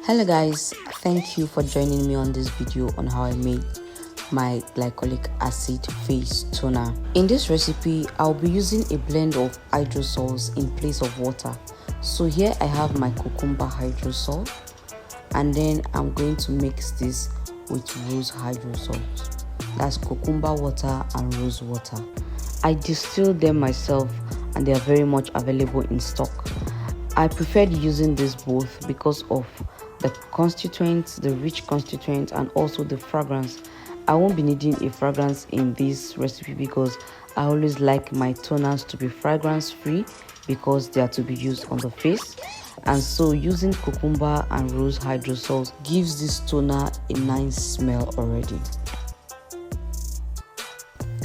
Hello guys, thank you for joining me on this video on how I made my glycolic acid face toner. In this recipe, I'll be using a blend of hydrosols in place of water. So here I have my cucumber hydrosol, and then I'm going to mix this with rose hydrosols. That's cucumber water and rose water. I distilled them myself and they are very much available in stock. I preferred using this both because of the constituents, the rich constituents, and also the fragrance. I won't be needing a fragrance in this recipe because I always like my toners to be fragrance free because they are to be used on the face. And so using cucumber and rose hydrosols gives this toner a nice smell already.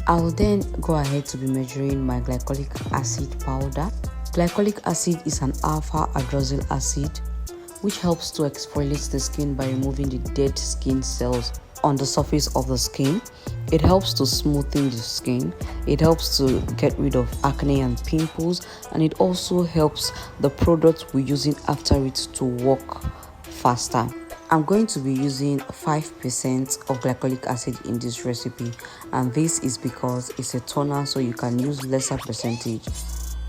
I'll then go ahead to be measuring my glycolic acid powder. Glycolic acid is an alpha hydroxyl acid which helps to exfoliate the skin by removing the dead skin cells on the surface of the skin. It helps to smoothen the skin, it helps to get rid of acne and pimples, and it also helps the product we're using after it to work faster. I'm going to be using 5% of glycolic acid in this recipe, and this is because it's a toner, so you can use lesser percentage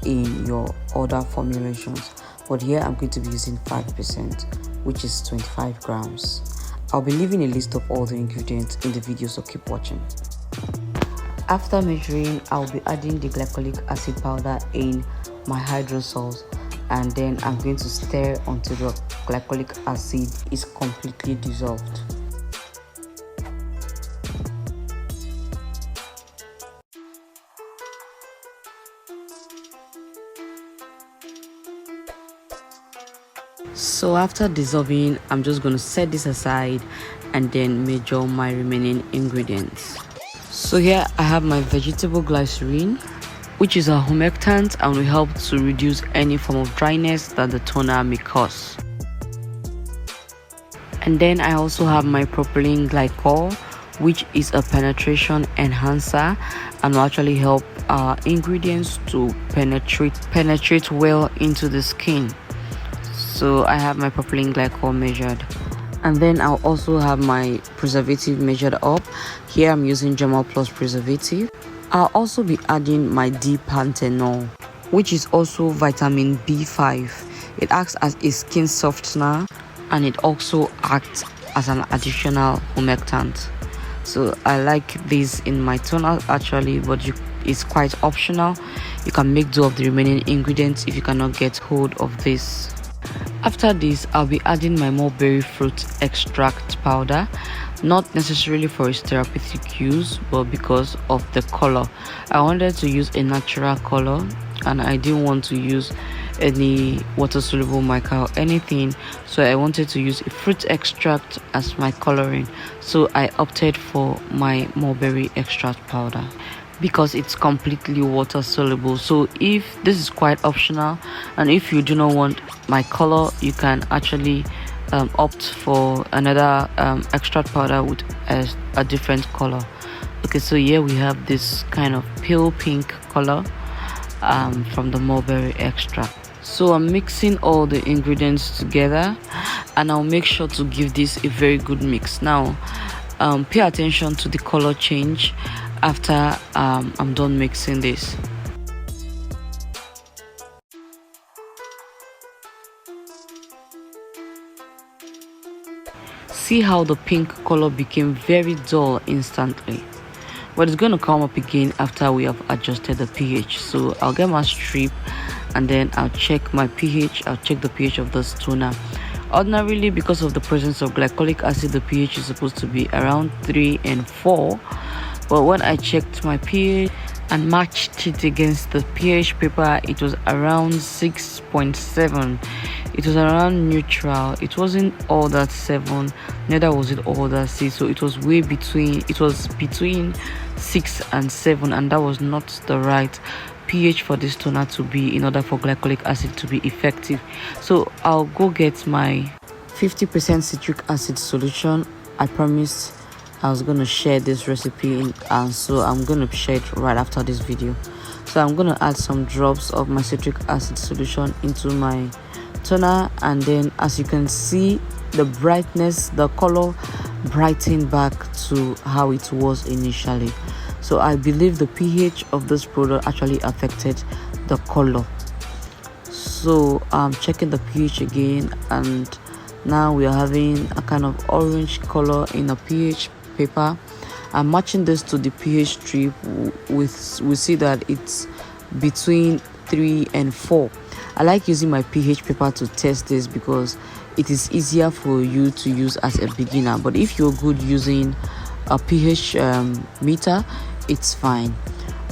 in your other formulations, but here I'm going to be using 5%, which is 25 grams. I'll be leaving a list of all the ingredients in the video, so keep watching. After measuring, I'll be adding the glycolic acid powder in my hydrosols, and then I'm going to stir until the glycolic acid is completely dissolved. So after dissolving, I'm just going to set this aside and then measure my remaining ingredients. So here I have my vegetable glycerin, which is a humectant and will help to reduce any form of dryness that the toner may cause. And then I also have my propylene glycol, which is a penetration enhancer and will actually help our ingredients to penetrate well into the skin. So I have my propylene glycol measured, and then I'll also have my preservative measured up. Here I'm using Germal Plus preservative. I'll also be adding my D-panthenol, which is also vitamin B5. It acts as a skin softener and it also acts as an additional humectant. So I like this in my toner actually, but it's quite optional. You can make do of the remaining ingredients if you cannot get hold of this. After this, I'll be adding my mulberry fruit extract powder, not necessarily for its therapeutic use, but because of the color. I wanted to use a natural color and I didn't want to use any water soluble mica or anything, so I wanted to use a fruit extract as my coloring. So I opted for my mulberry extract powder because it's completely water soluble. So if this is quite optional, and if you do not want my color, you can actually opt for another extract powder with a different color. Okay, so here we have this kind of pale pink color from the mulberry extract. So I'm mixing all the ingredients together and I'll make sure to give this a very good mix. Now pay attention to the color change after I'm done mixing this. See how the pink color became very dull instantly, but it's going to come up again after we have adjusted the pH. So I'll get my strip and then I'll check my pH. I'll check the pH of this toner. Ordinarily, because of the presence of glycolic acid, the pH is supposed to be around 3 and 4, but when I checked my pH and matched it against the pH paper, it was around 6.7. It was around neutral. It wasn't all that 7, neither was it all that 6, so it was way between. It was between 6 and 7, and that was not the right pH for this toner to be in order for glycolic acid to be effective. So I'll go get my 50% citric acid solution. I promised I was going to share this recipe and so I'm going to share it right after this video. So I'm going to add some drops of my citric acid solution into my toner, and then as you can see, the brightness, the color brightened back to how it was initially. So I believe the pH of this product actually affected the color. So I'm checking the pH again, and now we are having a kind of orange color in a pH paper. I'm matching this to the pH strip. We see that it's between 3 and 4. I like using my pH paper to test this because it is easier for you to use as a beginner. But if you're good using a pH meter, it's fine.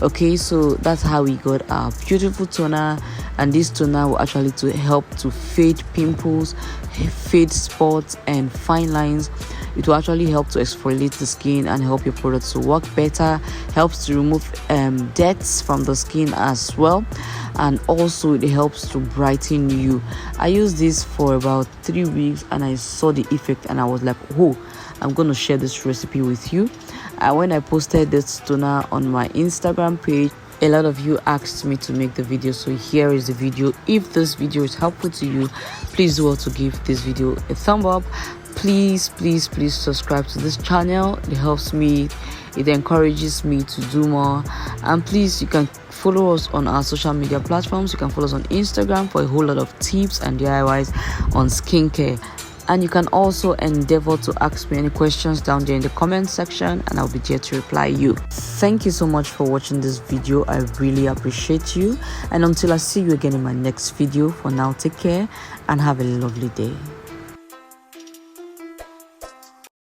Okay, so that's how we got our beautiful toner, and this toner will actually to help to fade pimples, fade spots and fine lines. It will actually help to exfoliate the skin and help your products to work better, helps to remove debts from the skin as well, and also it helps to brighten you. I used this for about 3 weeks and I saw the effect, and I was like, oh, I'm going to share this recipe with you. When I posted this toner on my Instagram page, a lot of you asked me to make the video, so here is the video. If this video is helpful to you, please do well to give this video a thumb up. Please subscribe to this channel. It helps me, it encourages me to do more. And please, you can follow us on our social media platforms. You can follow us on Instagram for a whole lot of tips and DIYs on skincare. And you can also endeavor to ask me any questions down there in the comment section, and I'll be there to reply you. Thank you so much for watching this video. I really appreciate you, and until I see you again in my next video, for now, take care and have a lovely day.